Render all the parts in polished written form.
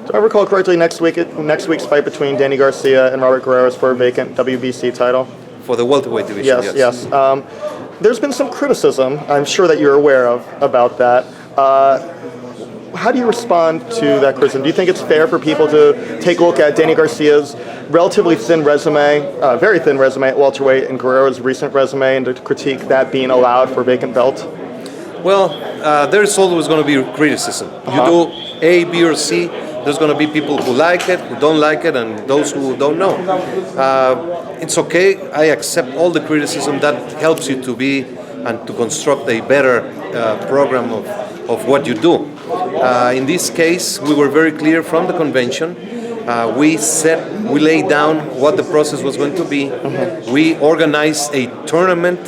Do I recall correctly, next week's fight between Danny Garcia and Robert Guerrero is for a vacant WBC title? For the welterweight division, yes. There's been some criticism, I'm sure that you're aware of, about that. How do you respond to that criticism? Do you think it's fair for people to take a look at Danny Garcia's relatively thin resume, very thin resume at welterweight, and Guerrero's recent resume, and to critique that being allowed for a vacant belt? Well, there's always going to be criticism. You do A, B, or C, there's going to be people who like it, who don't like it, and those who don't know. It's okay. I accept all the criticism that helps you to be and to construct a better program of what you do. In this case, we were very clear from the convention. We laid down what the process was going to be. We organized a tournament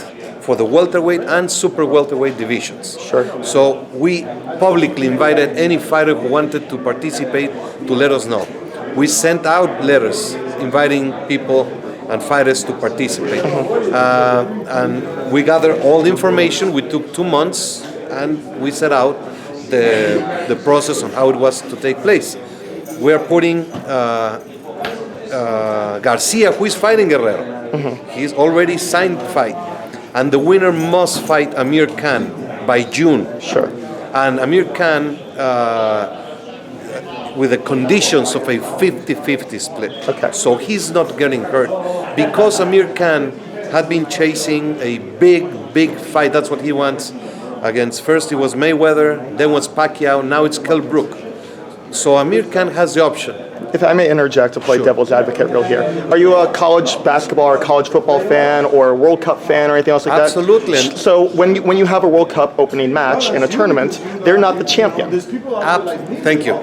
for the welterweight and super welterweight divisions. Sure. So we publicly invited any fighter who wanted to participate to let us know. We sent out letters inviting people and fighters to participate. And we gathered all the information. We took 2 months and we set out the process on how it was to take place. We are putting Garcia, who is fighting Guerrero. He's already signed the fight. And the winner must fight Amir Khan by June. Sure. And Amir Khan, with the conditions of a 50-50 split. Okay. So he's not getting hurt. Because Amir Khan had been chasing a big fight, that's what he wants, against, first it was Mayweather, then was Pacquiao, now it's Kell Brook. So Amir Khan has the option. If I may interject to play devil's advocate real here, are you a college basketball or college football fan or a World Cup fan or anything else like Absolutely. that? So when you have a World Cup opening match in a tournament, they're not the champion. Thank you.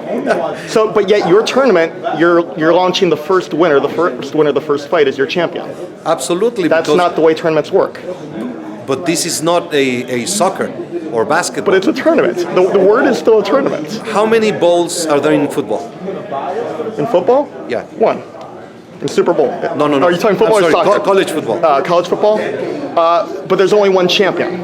So, but yet your tournament, you're launching the first winner of the first fight as your champion. Absolutely. That's not the way tournaments work. But this is not a soccer or basketball. But it's a tournament. The word is still a tournament. How many bowls are there in football? In football? Yeah. 1. In Super Bowl? No. Are you talking football or soccer? College football. College football? But there's only one champion.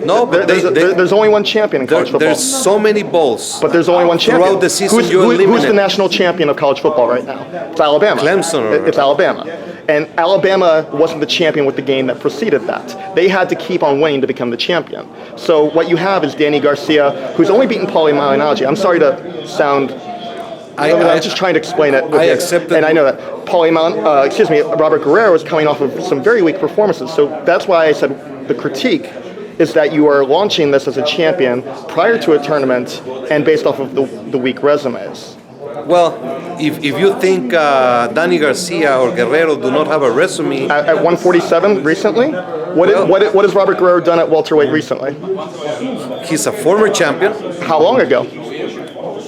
No, but there's only one champion in college football. There's so many bowls. But there's only one champion. Throughout the season, who's the national champion of college football right now? It's Alabama. Clemson. It's Alabama. And Alabama wasn't the champion with the game that preceded that. They had to keep on winning to become the champion. So what you have is Danny Garcia, who's only beaten Paulie Malignaggi. I'm sorry to sound... I'm just trying to explain it. I accept it. And I know that Robert Guerrero is coming off of some very weak performances. So that's why I said the critique is that you are launching this as a champion prior to a tournament and based off of the weak resumes. Well, if you think Danny Garcia or Guerrero do not have a resume... At 147 recently? What has Robert Guerrero done at welterweight recently? He's a former champion. How long ago?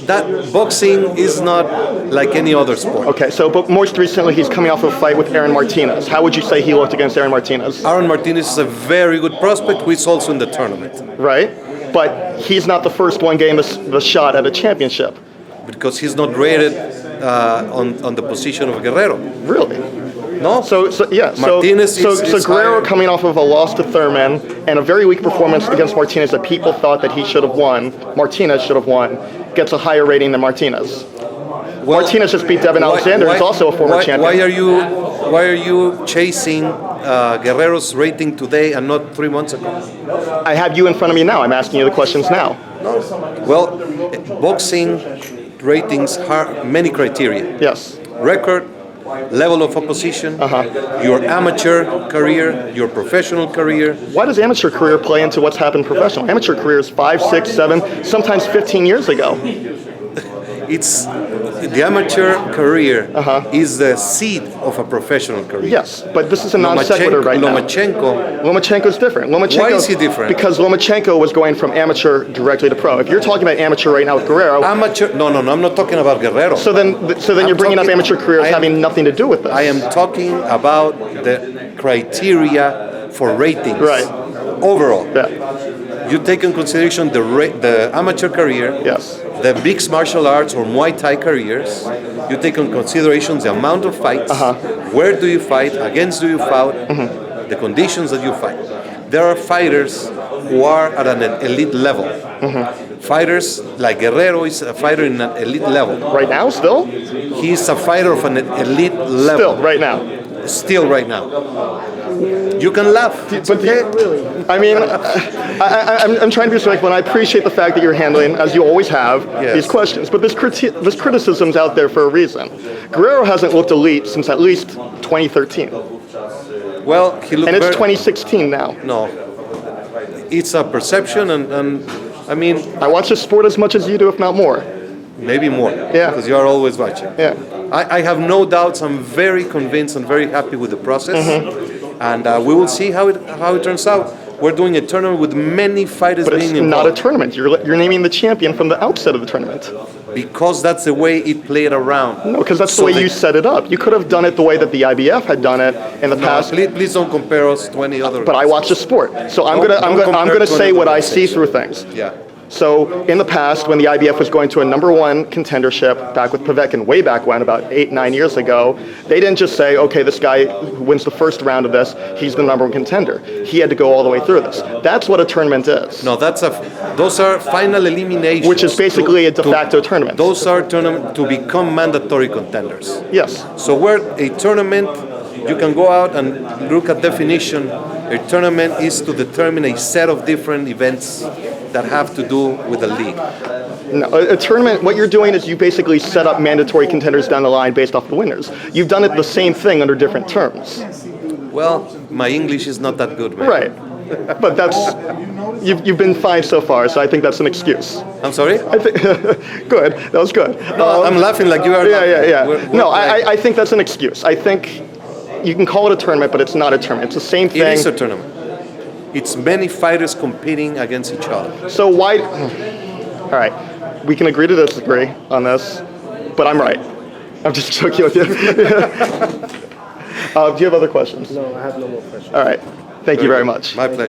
That boxing is not like any other sport. Okay, so but most recently he's coming off of a fight with Aaron Martinez. How would you say he looked against Aaron Martinez? Aaron Martinez is a very good prospect who is also in the tournament. Right, but he's not the first one getting the shot at a championship. Because he's not rated on the position of Guerrero. Really? No. Martinez is Guerrero coming off of a loss to Thurman and a very weak performance against Martinez that people thought that he should have won, Martinez should have won, gets a higher rating than Martinez. Well, Martinez just beat Devin Alexander, who's also a former champion. Why are you chasing Guerrero's rating today and not 3 months ago? I have you in front of me now. I'm asking you the questions now. No. Well, boxing ratings have many criteria. Yes. Record, level of opposition, your amateur career, your professional career. Why does amateur career play into what's happened professional? Amateur career is 5, 6, 7, sometimes 15 years ago. It's the amateur career is the seed of a professional career. Yes, but this is a non sequitur right now. Lomachenko is different. Why is he different? Because Lomachenko was going from amateur directly to pro. If you're talking about amateur right now with Guerrero, amateur. No, I'm not talking about Guerrero. So then you're bringing up amateur careers having nothing to do with this. I am talking about the criteria for ratings. Right. Overall. Yeah. You take in consideration the amateur career. Yes. The mixed martial arts or Muay Thai careers, you take in consideration the amount of fights, where do you fight, against do you fight, the conditions that you fight. There are fighters who are at an elite level. Fighters like Guerrero is a fighter in an elite level. Right now, still? He's a fighter of an elite level. Still, right now. Still right now. You can laugh. It's okay. I mean, I'm trying to be respectful, and I appreciate the fact that you're handling, as you always have, Yes. these questions. But this criticism's out there for a reason. Guerrero hasn't looked elite since at least 2013, Well, he looked and it's very, 2016 now. No. It's a perception, and I mean, I watch this sport as much as you do, if not more. maybe more. Yeah. Because you are always watching. Yeah. I have no doubts. I'm very convinced and very happy with the process. Mm-hmm. And we will see how it turns out. We're doing a tournament with many fighters But it's being not a involved. tournament. You're naming the champion from the outset of the tournament. Because that's the way it played around. No, because that's So the way you set it up. You could have done it the way that the IBF had done it in the No, past. please don't compare us to any other. But I watch the sport, so I'm Don't gonna compare say to what I another see organization. through things. Yeah. So in the past, when the IBF was going to a #1 contendership, back with Povetkin way back when, about 8-9 years ago, they didn't just say, okay, this guy who wins the first round of this, he's the #1 contender. He had to go all the way through this. That's what a tournament is. No, those are final eliminations. Which is basically a de facto tournament. Those are tournaments to become mandatory contenders. Yes. So we're a tournament, you can go out and look at definition. A tournament is to determine a set of different events that have to do with the league. No, a tournament, what you're doing is you basically set up mandatory contenders down the line based off the winners. You've done it the same thing under different terms. Well, my English is not that good, man. Right. But you've been fine so far, so I think that's an excuse. I'm sorry? I think, good, that was good. No, I'm laughing like you are. Yeah. We're No, playing. I think that's an excuse. I think you can call it a tournament, but it's not a tournament. It's the same thing. It is a tournament. It's many fighters competing against each other. So why? All right, we can agree to disagree on this, but I'm right. I'm just joking with you. Do you have other questions? No, I have no more questions. All right. Thank you very much. My pleasure.